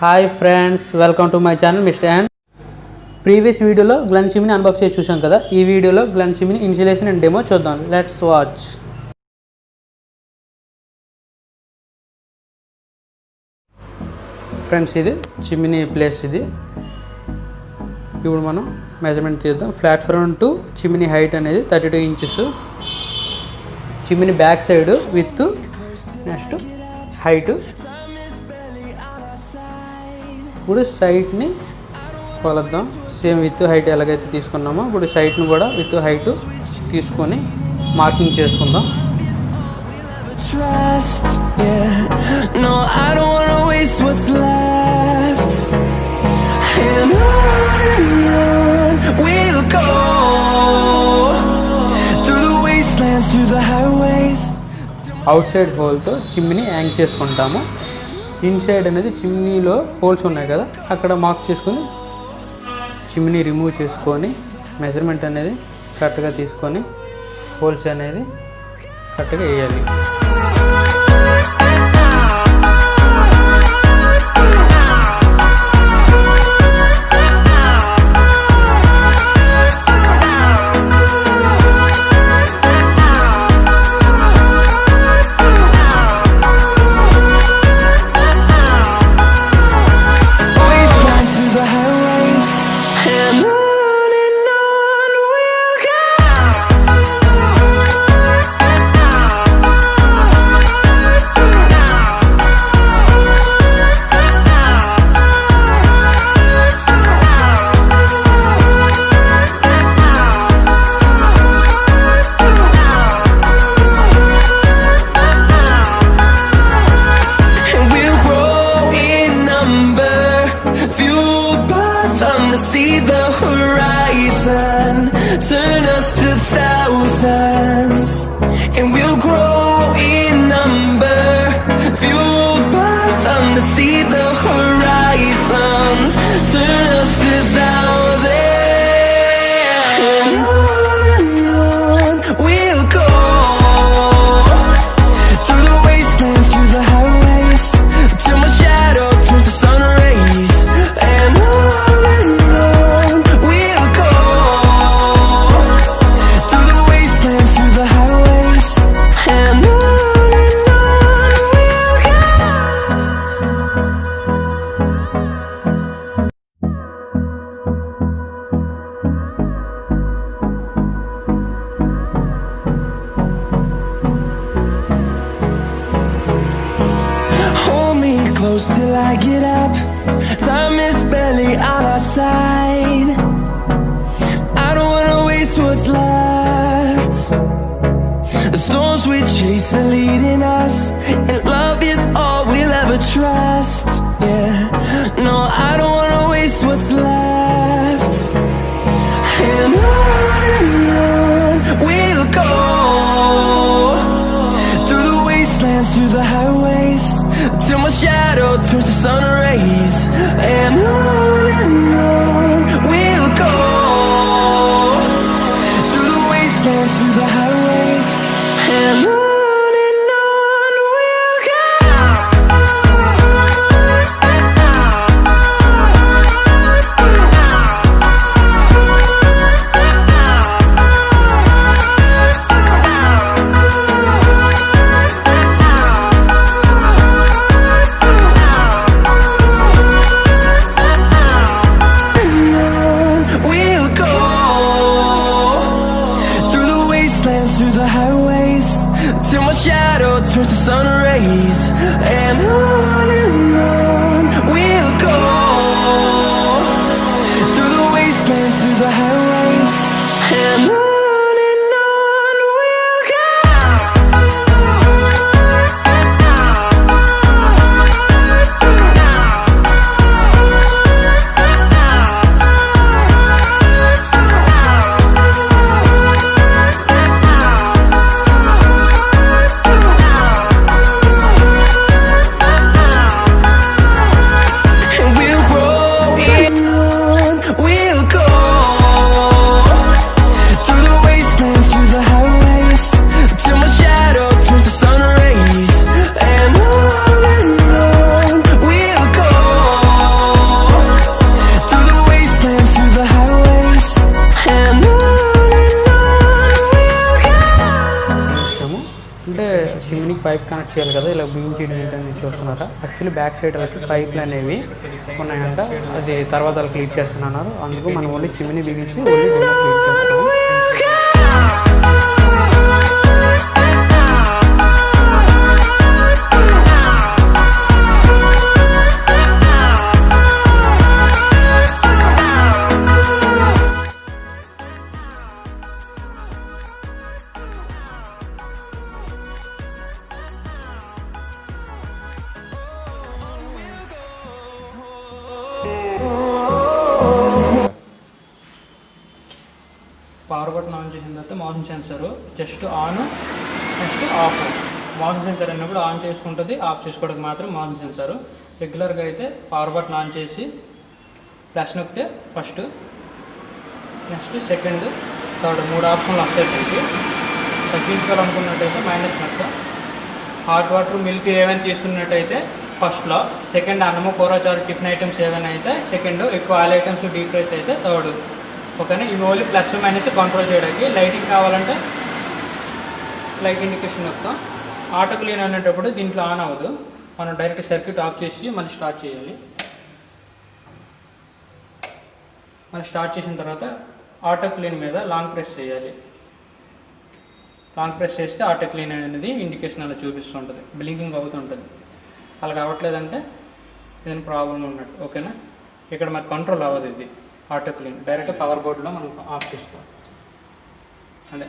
Hi friends, welcome to my channel Mr.N. Previous video lo Glen Chimney unbox chesi chusam kada. Ee video lo Glen Chimney installation and demo chuddam. Let's watch. Friends, ఇది chimney place ఇది. ఇప్పుడు మనం measurement చేద్దాం. Platform to chimney height అనేది 32 inches. Chimney back side with next height. ఇప్పుడు సైట్ని కొలద్దాం. Same with height ఎలాగైతే తీసుకున్నామో ఇప్పుడు సైట్ను కూడా విత్ హైట్ తీసుకొని మార్కింగ్ చేసుకుందాం. అవుట్ సైడ్ హోల్తో చిమ్నీ యాంగ్ చేసుకుంటాము. ఇన్సైడ్ అనేది చిమ్నీలో హోల్స్ ఉన్నాయి కదా, అక్కడ మార్క్ చేసుకొని చిమ్నీ రిమూవ్ చేసుకొని మెజర్మెంట్ అనేది కరెక్ట్గా తీసుకొని హోల్స్ అనేది కరెక్ట్గా వేయాలి. Turn us to thousands, and we'll grow in number, fueled by them to see the horizon. Turn us to thousands, and on we'll go, through the wastelands, through the highways, till my shadow turns to sun rays. And on we'll go, close till I get up. Time is barely on our side. I don't wanna waste what's left. The storms we chase are leading us, and love is all we'll ever trust. Yeah, no, I don't wanna waste what's left. And on we'll go, through the wastelands, through the highways, till my shadow turns to sun rays. And on we'll go, through the wastelands, through the highways. And on we'll go. Through the highways, till my shadow turns to sun rays. And on we'll go, through the wastelands, through the highways. And on we'll go. చిమ్నీకి pipe connect చేయాలి కదా, ఇలా బిగించేయడం ఏంటని చూస్తున్నారా. Actually back side వాళ్ళకి పైపులు అనేవి ఉన్నాయంట, అది తర్వాత వాళ్ళు క్లీన్ చేస్తున్నారు. అందుకు మనం ఓన్లీ చిమ్నీ బిగించి ఓన్లీ డైలో క్లీన్ చేస్తాము. పవర్ బటన్ ఆన్ చేసిన తర్వాత motion sensor just on next off. Motion sensor అన్నప్పుడు ఆన్ చేసుకుంటుంది, ఆఫ్ చేసుకోవడానికి మాత్రం మౌషన్ సెన్సర్. రెగ్యులర్గా అయితే పవర్ బటన్ ఆన్ చేసి ప్లస్ నొక్కితే ఫస్ట్, నెక్స్ట్ సెకండ్, థర్డ్ 3 ఆప్షన్లు వస్తాయి. దీనికి తగ్గించుకోవాలనుకున్నట్టయితే మైనస్ నొక్క. హాట్ వాటర్ మిల్క్ ఏమైనా తీసుకున్నట్టయితే ఫస్ట్లో, సెకండ్ అన్నము కూర చారు టిఫిన్ ఐటమ్స్ ఏమైనా అయితే సెకండ్, ఎక్కువ ఆయిల్ ఐటమ్స్ డీప్ ఫ్రైస్ అయితే థర్డ్. ఓకేనా. ఇవి ఓన్లీ ప్లస్ మైనస్ కంట్రోల్ చేయడానికి. లైటింగ్ కావాలంటే లైట్ ఇండికేషన్ వస్తాం. ఆటో క్లీన్ అనేటప్పుడు దీంట్లో ఆన్ అవ్వదు, మనం డైరెక్ట్ సర్క్యూట్ ఆఫ్ చేసి మళ్ళీ స్టార్ట్ చేయాలి. మళ్ళీ స్టార్ట్ చేసిన తర్వాత ఆటో క్లీన్ మీద లాంగ్ ప్రెస్ చేయాలి. లాంగ్ ప్రెస్ చేస్తే ఆటో క్లీన్ అనేది ఇండికేషన్ అలా చూపిస్తుంటుంది, బ్లింకింగ్ అవుతుంటుంది. అలా కావట్లేదంటే ఏదైనా ప్రాబ్లం ఉన్నట్టు. ఓకేనా. ఇక్కడ మరి కంట్రోల్ అవ్వదు ఇది ఆటో క్లీన్, డైరెక్ట్ పవర్ బోర్డులో మనం ఆఫ్ చేసుకోవాలి. అదే